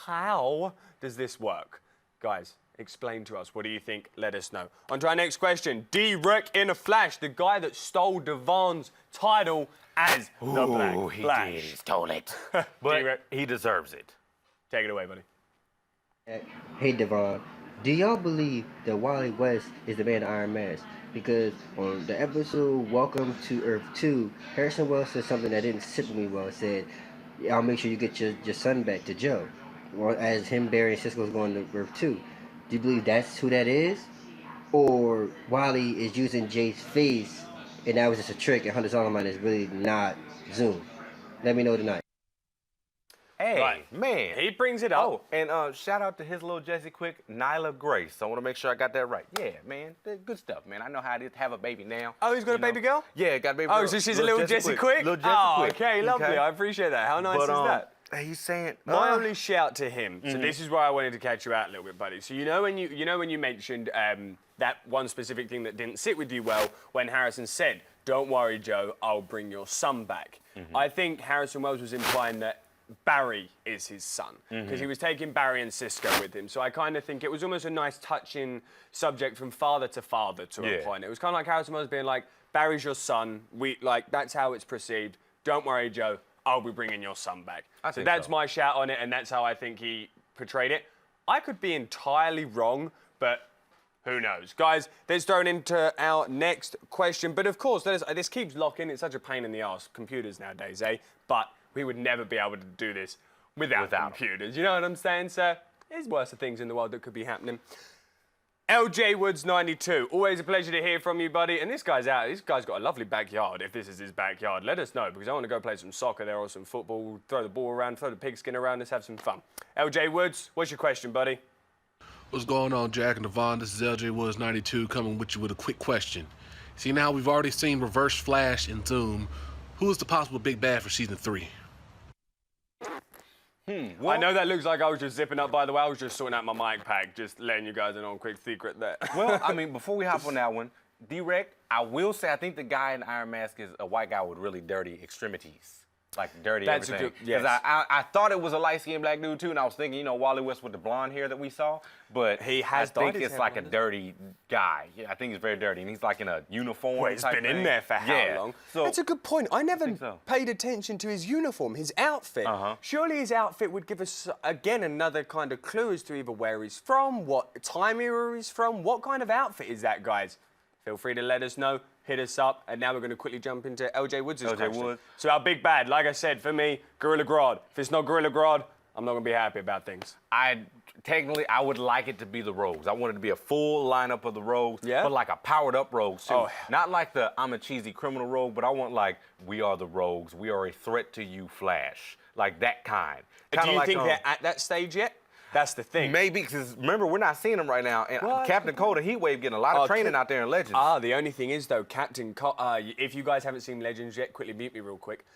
how does this work? Guys, explain to us. What do you think? Let us know. On to our next question. D-Rick in a Flash, the guy that stole Devon's title as the Black Flash.
He stole it. But he deserves it.
Take it away, buddy.
Hey, Devon. Do y'all believe that Wally West is the man in Iron Mask? Because on the episode Welcome to Earth 2, Harrison Wells said something that didn't sit with me well. It said, I'll make sure you get your son back to Joe. Well, as him, Barry, and Cisco's going to Earth 2. Do you believe that's who that is? Or Wally is using Jay's face and that was just a trick and Hunter Zolomon is really not Zoom? Let me know tonight.
Hey, man.
He brings it up.
Oh, and shout out to his little Jesse Quick, Nyla Grace. I want to make sure I got that right. Yeah, man. Good stuff, man. I know how it is to have a baby now.
Oh, he's got a baby girl?
Yeah, got a baby girl.
Oh, so she's a little Jesse Quick?
Little Jesse Quick.
Okay, lovely. I appreciate that. How nice is that?
He's saying
my only shout to him. So this is where I wanted to catch you out a little bit, buddy. So you know when you mentioned that one specific thing that didn't sit with you well when Harrison said, "Don't worry, Joe, I'll bring your son back." I think Harrison Wells was implying that Barry is his son because he was taking Barry and Cisco with him. So I kind of think it was almost a nice touching subject from father to a point. It was kind of like Harrison Wells being like, "Barry's your son. That's how it's perceived. Don't worry, Joe. I'll be bringing your son back." So that's my shout on it, and that's how I think he portrayed it. I could be entirely wrong, but who knows? Guys, let's throw it into our next question. But of course, this keeps locking. It's such a pain in the arse, computers nowadays, eh? But we would never be able to do this without computers. You know what I'm saying, sir? There's worse things in the world that could be happening. LJ Woods 92. Always a pleasure to hear from you, buddy. And this guy's out. This guy's got a lovely backyard. If this is his backyard, let us know because I want to go play some soccer there or some football. Throw the ball around, throw the pigskin around. Let's have some fun. LJ Woods, what's your question, buddy?
What's going on, Jack and Devon? This is LJ Woods 92 coming with you with a quick question. See, now we've already seen Reverse Flash and Zoom. Who is the possible big bad for season 3?
I know that looks like I was just zipping up, by the way. I was just sorting out my mic pack, just letting you guys in on a quick secret there.
Well, I mean, before we hop on that one, direct, I will say I think the guy in the Iron Mask is a white guy with really dirty extremities. Like dirty
That's
everything.
a good, yes.
Because I thought it was a light-skinned black dude too, and I was thinking, you know, Wally West with the blonde hair that we saw, but
he has
I think
dyed his
it's
hair
like a
blonde.
dirty guy. Yeah, I think he's very dirty, and he's like in a uniform.
Well, he's
type
been in
thing.
there for how long?
So,
That's a good point. I never
so.
paid attention to his uniform, his outfit. Surely his outfit would give us, again, another kind of clue as to either where he's from, what time era he's from, what kind of outfit is that, guys? Feel free to let us know. Hit us up, and now we're going to quickly jump into LJ Woods' question.
Woods.
So our big bad, like I said, for me, Gorilla Grodd. If it's not Gorilla Grodd, I'm not going to be happy about things.
Technically, I would like it to be the Rogues. I want it to be a full lineup of the Rogues,
Yeah?
but like a powered-up Rogues, too.
Oh.
Not like the I'm a cheesy criminal Rogue, but I want like, we are the Rogues. We are a threat to you, Flash. Like that kind.
Do you
like,
think they're at that stage yet? That's the thing.
Maybe, because remember, we're not seeing them right now. And
What?
Captain Coda, Heatwave getting a lot of training out there in Legends.
The only thing is, though, Captain Cold, if you guys haven't seen Legends yet, quickly mute me real quick.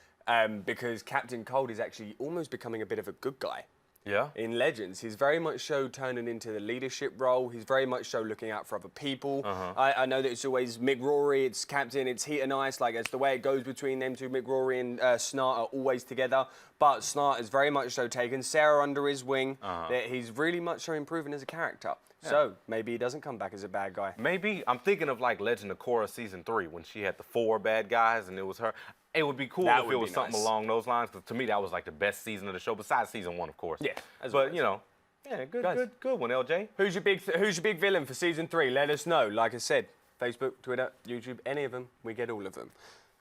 Because Captain Cold is actually almost becoming a bit of a good guy.
Yeah?
In Legends, he's very much so turning into the leadership role. He's very much so looking out for other people. I know that it's always Mick Rory, it's Captain, it's Heat and Ice. Like, it's the way it goes between them two. Mick Rory and Snart are always together. But Snart has very much so taken Sarah under his wing. That he's really much so improving as a character. Yeah. So maybe he doesn't come back as a bad guy.
Maybe. I'm thinking of like Legend of Korra Season 3 when she had the 4 bad guys and it was her. It would be cool if it was something along those lines, because to me that was like the best season of the show, besides season 1, of course.
Yeah.
But you know, yeah, good one, LJ.
Who's your big villain for season 3? Let us know. Like I said, Facebook, Twitter, YouTube, any of them, we get all of them.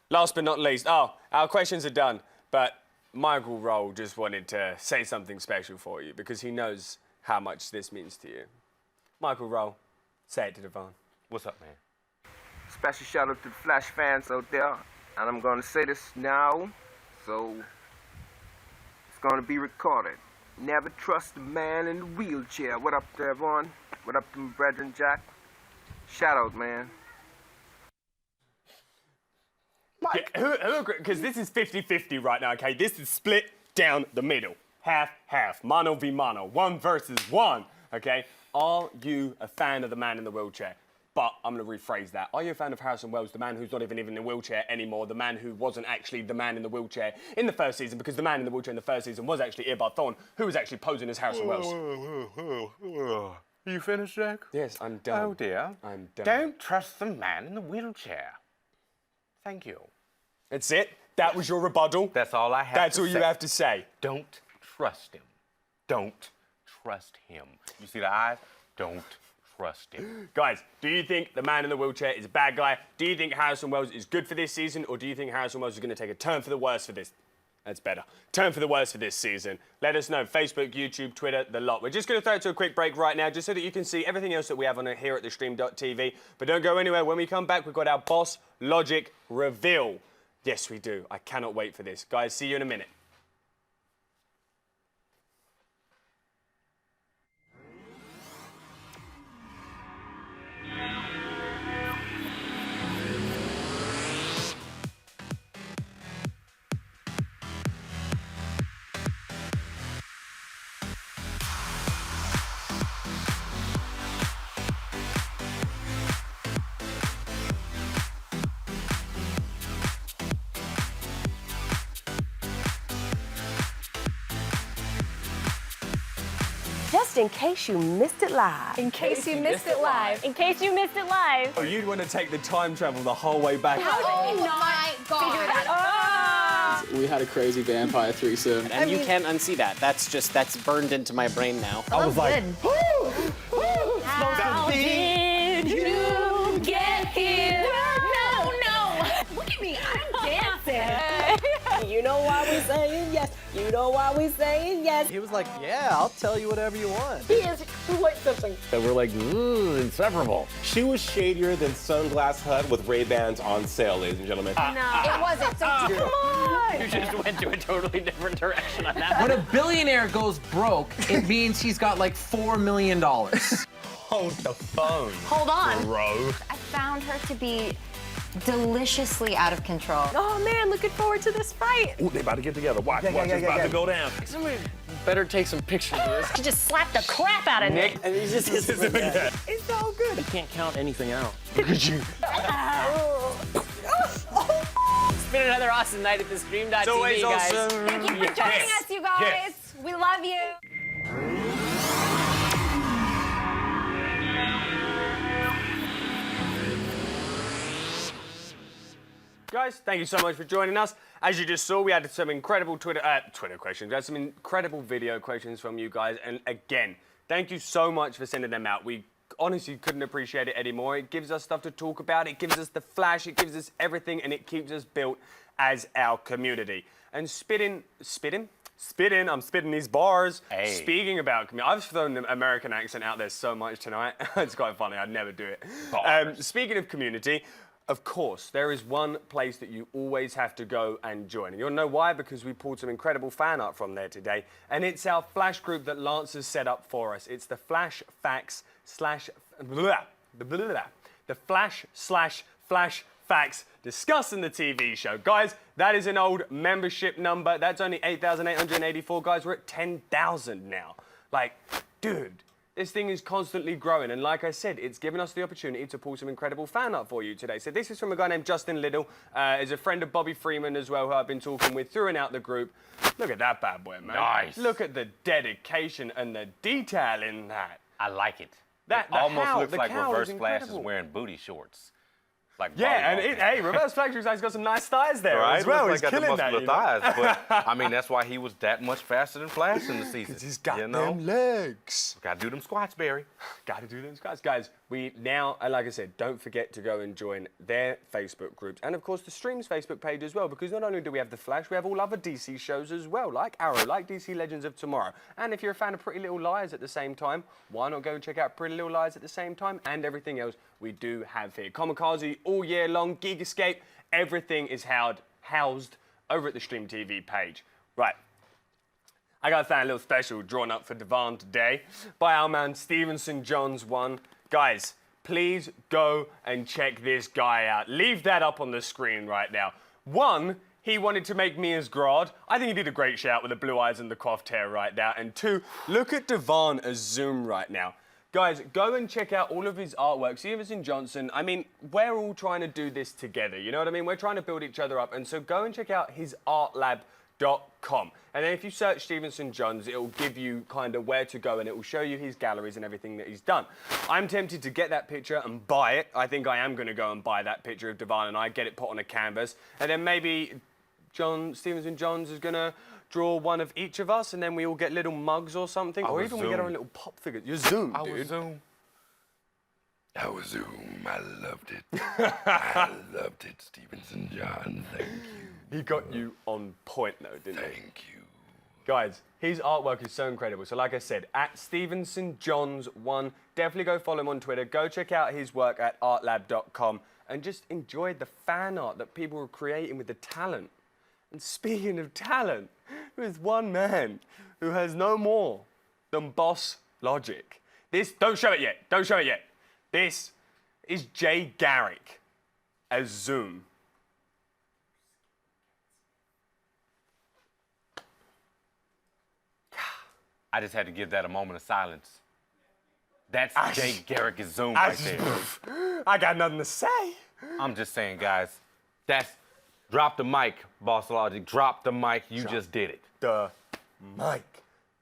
Last but not least, our questions are done, but Michael Roll just wanted to say something special for you because he knows how much this means to you. Michael Roll, say it to Devon.
What's up, man?
Special shout out to the Flash fans out there. And I'm going to say this now, so it's going to be recorded. Never trust a man in a wheelchair. What up, Devon? What up to my brethren, Jack? Shout out, man.
Mike. Because this is 50-50 right now, okay? This is split down the middle. Half. Mono v mono. 1 versus 1, okay? Are you a fan of the man in the wheelchair? But I'm going to rephrase that. Are you a fan of Harrison Wells, the man who's not even in the wheelchair anymore, the man who wasn't actually the man in the wheelchair in the first season, because the man in the wheelchair in the first season was actually Earbud Thawne, who was actually posing as Harrison Wells?
You finished, Jack?
Yes, I'm done.
Oh, dear.
I'm done.
Don't trust the man in the wheelchair. Thank you.
That's it? That was your rebuttal?
That's all I have to say.
That's all you have to say?
Don't trust him. Don't trust him. You see the eyes? Don't trust him.
Guys, do you think the man in the wheelchair is a bad guy? Do you think Harrison Wells is good for this season? Or do you think Harrison Wells is going to take a turn for the worse for this? That's better. Turn for the worse for this season. Let us know. Facebook, YouTube, Twitter, the lot. We're just going to throw it to a quick break right now just so that you can see everything else that we have on here at the stream.tv. But don't go anywhere. When we come back, we've got our Boss Logic reveal. Yes, we do. I cannot wait for this. Guys, see you in a minute.
Just in case you missed it live.
In case you missed it live. In case you missed it live.
Oh, you'd want to take the time travel the whole way back.
How did we not figure that out?
We had a crazy vampire threesome. And you can't unsee that. That's burned into my brain now.
I was like,
How did you get here? No. Look at me, I'm dancing. You know why we saying yes. You
know why we saying yes.
He was like, yeah, I'll tell you whatever you want.
He is quite something.
And we're like, inseparable.
She was shadier than Sunglass Hut with Ray-Bans on sale, ladies and gentlemen.
No, it wasn't. So come on.
You just went to a totally different direction on that.
When a billionaire goes broke, it means he's got like $4 million.
Hold the phone.
Hold on.
Bro.
I found her to be deliciously out of control.
Oh man, looking forward to this fight.
Ooh, they about to get together. Watch, it's about to go down.
Somebody better take some pictures of this.
She just slapped the crap out of Nick.
And he's just
It's so good.
You can't count anything out.
Look at you.
It's been another awesome night at the stream.tv,
It's always
guys.
awesome.
Thank you for joining us, you guys.
Yes.
We love you.
Guys, thank you so much for joining us. As you just saw, we had some incredible Twitter questions. We had some incredible video questions from you guys. And again, thank you so much for sending them out. We honestly couldn't appreciate it anymore. It gives us stuff to talk about. It gives us the flash. It gives us everything. And it keeps us built as our community. And I'm spitting these bars.
Hey.
Speaking about community, I've thrown the American accent out there so much tonight. It's quite funny. I'd never do it. Speaking of community, of course, there is one place that you always have to go and join. And you'll know why, because we pulled some incredible fan art from there today. And it's our Flash group that Lance has set up for us. It's the Flash Facts the Flash Facts discussing the TV show. Guys, that is an old membership number. That's only 8,884. Guys, we're at 10,000 now. Like, dude. This thing is constantly growing, and like I said, it's given us the opportunity to pull some incredible fan art for you today. So this is from a guy named Justin Liddell. Is a friend of Bobby Freeman as well, who I've been talking with through and out the group. Look at that bad boy, man.
Nice.
Look at the dedication and the detail in that.
I like it.
That
It almost looks
the
like
cowl
Reverse
is
Flash is
incredible.
wearing booty shorts. Like
Yeah, and
volleyball.
hey, Reverse Flash looks like he's got some nice thighs there
Right?
as well.
Looks
He's
like
killing
got the
that,
muscular
you know?
thighs, but I mean that's why he was that much faster than Flash in the season.
He's got
you know?
them legs.
Gotta do them squats, Barry.
Gotta do them squats. Guys, we now, like I said, don't forget to go and join their Facebook groups. And of course, the Stream's Facebook page as well, because not only do we have The Flash, we have all other DC shows as well, like Arrow, like DC Legends of Tomorrow. And if you're a fan of Pretty Little Liars at the same time, why not go and check out Pretty Little Liars at the same time and everything else we do have here. Kamikaze all year long, Geek Escape, everything is housed over at the Stream TV page. Right. I got a little special drawn up for Devon today by our man Stevenson Johns 1. Guys, please go and check this guy out. Leave that up on the screen right now. One, he wanted to make me as Grodd. I think he did a great shout with the blue eyes and the coiffed hair right now. And two, look at Devon as Zoom right now. Guys, go and check out all of his artwork. Stevenson Johnson, I mean, we're all trying to do this together, you know what I mean? We're trying to build each other up, and so go and check out his artlab.com. And then if you search Stevenson Johns, it'll give you kind of where to go, and it will show you his galleries and everything that he's done. I'm tempted to get that picture and buy it. I think I am going to go and buy that picture of Devon and I, get it put on a canvas, and then maybe Stevenson Johns is going to draw one of each of us, and then we all get little mugs or something, or even we get our own little pop figures. You're Zoom, dude.
I was Zoom.
I loved it. I loved it, Stevenson John. Thank you.
He got you on point, though, didn't he?
Thank you.
Guys, his artwork is so incredible. So like I said, at Stevenson Johns 1, definitely go follow him on Twitter. Go check out his work at artlab.com and just enjoy the fan art that people are creating with the talent. And speaking of talent, there's one man who has no more than boss logic. Don't show it yet. Don't show it yet. This is Jay Garrick as Zoom.
I just had to give that a moment of silence. That's Jay Garrick as Zoom right there.
I got nothing to say.
I'm just saying, guys, that's drop the mic, Boss Logic. Drop the mic. You just did it.
The mic.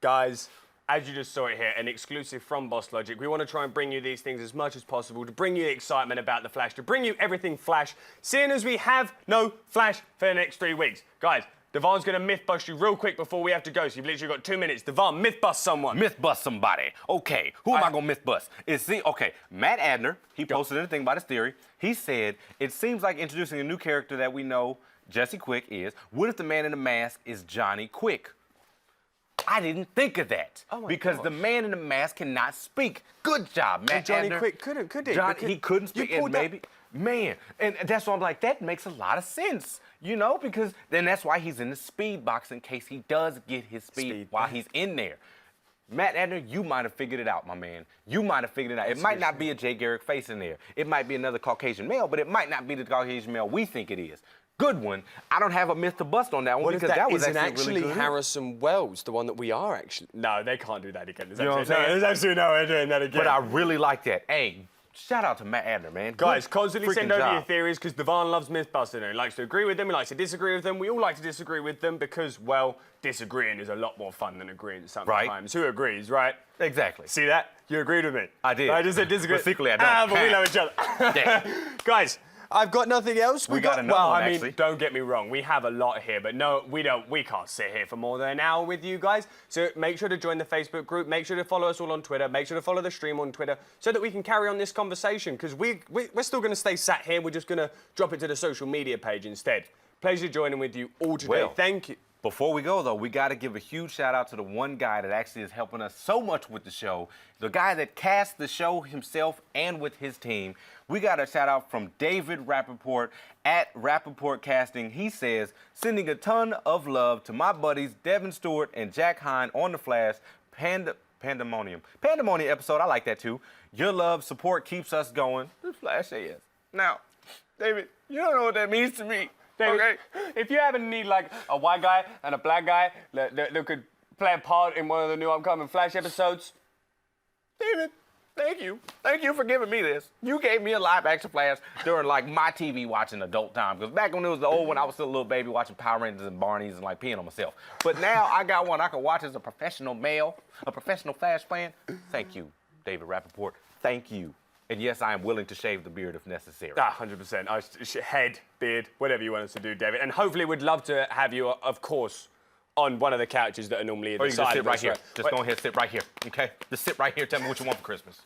Guys, as you just saw it here, an exclusive from Boss Logic. We want to try and bring you these things as much as possible, to bring you the excitement about the Flash, to bring you everything Flash, seeing as we have no Flash for the next 3 weeks. Guys, Devon's going to myth bust you real quick before we have to go, so you've literally got 2 minutes. Devon, myth bust someone.
Myth bust somebody. Okay, who am I going to myth bust? Matt Adner, he posted anything about his theory. He said, it seems like introducing a new character that we know Jesse Quick is. What if the man in the mask is Johnny Quick? I didn't think of that.
Oh my
because
gosh.
the man in the mask cannot speak. Good job, Matt.
And Johnny
Adner.
Quick couldn't, could he?
John,
Because
he couldn't speak.
you
And
pulled that-
maybe, man, and that's why I'm like, that makes a lot of sense. You know, because then that's why he's in the speed box in case he does get his speed while he's in there. Matt Adner, you might have figured it out, my man. You might have figured it out. It might not be a Jay Garrick face in there. It might be another Caucasian male, but it might not be the Caucasian male we think it is. Good one. I don't have a myth to bust on that one
What if
because that was
isn't
actually really good.
Harrison Wells, the one that we are actually? No, they can't do that again.
You know what I'm saying?
There's absolutely no way doing that again.
But I really like that. Hey, shout out to Matt Adner, man.
Guys,
Good
constantly send
freaking
over your
job.
theories because Devon loves myth-busting. He likes to agree with them, he likes to disagree with them. We all like to disagree with them because, well, disagreeing is a lot more fun than agreeing sometimes. Who agrees, right?
Exactly.
See that? You agreed with me.
I did.
I just said disagree.
But secretly I don't.
But we love each other.
Yeah.
Guys, I've got nothing else.
We got another
well,
one,
I mean,
actually.
don't get me wrong. We have a lot here, but no, we can't sit here for more than an hour with you guys. So make sure to join the Facebook group. Make sure to follow us all on Twitter. Make sure to follow the stream on Twitter so that we can carry on this conversation because we're still going to stay sat here. We're just going to drop it to the social media page instead. Pleasure joining with you all today.
Well,
thank you.
Before we go, though, we got to give a huge shout out to the one guy that actually is helping us so much with the show. The guy that cast the show himself and with his team. We got a shout out from David Rappaport at Rappaport Casting. He says, sending a ton of love to my buddies Devon Stewart and Jack Hind on the Flash Pandemonium. Pandemonium episode, I like that too. Your love, support keeps us going. The Flash says. Now, David, you don't know what that means to me.
David,
Okay.
if you ever need like a white guy and a black guy that could play a part in one of the new upcoming Flash episodes,
David, thank you. Thank you for giving me this. You gave me a live action Flash during like my TV watching adult time. Because back when it was the old one, I was still a little baby watching Power Rangers and Barneys and like peeing on myself. But now I got one I can watch as a professional male, a professional Flash fan. Thank you, David Rappaport. Thank you. And yes, I am willing to shave the beard if necessary.
100%. Head, beard, whatever you want us to do, David. And hopefully we'd love to have you, of course, on one of the couches that are normally at
Or
the
you
side
can just sit
of
right
us,
here.
right?
Just go ahead and sit right here, okay? Just sit right here. Tell me what you want for Christmas.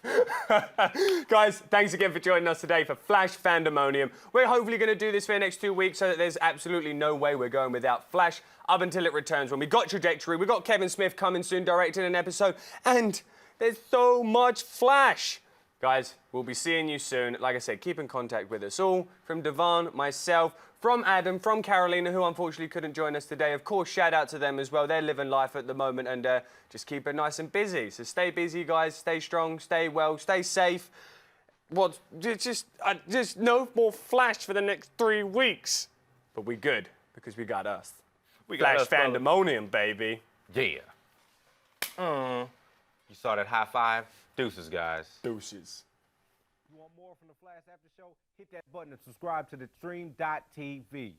Guys, thanks again for joining us today for Flash Fandemonium. We're hopefully going to do this for the next 2 weeks so that there's absolutely no way we're going without Flash up until it returns. When we got Trajectory, we got Kevin Smith coming soon directing an episode, and there's so much Flash. Guys, we'll be seeing you soon. Like I said, keep in contact with us all. From Devon, myself, from Adam, from Carolina, who unfortunately couldn't join us today. Of course, shout out to them as well. They're living life at the moment and just keep it nice and busy. So stay busy, guys. Stay strong, stay well, stay safe. Just no more Flash for the next 3 weeks. But we good, because we got us.
We got
Flash
us, brother.
Fandemonium, baby.
Yeah. You saw that high five? Deuces, guys.
Deuces.
You want more from the Flash After Show? Hit that button and subscribe to the stream.tv.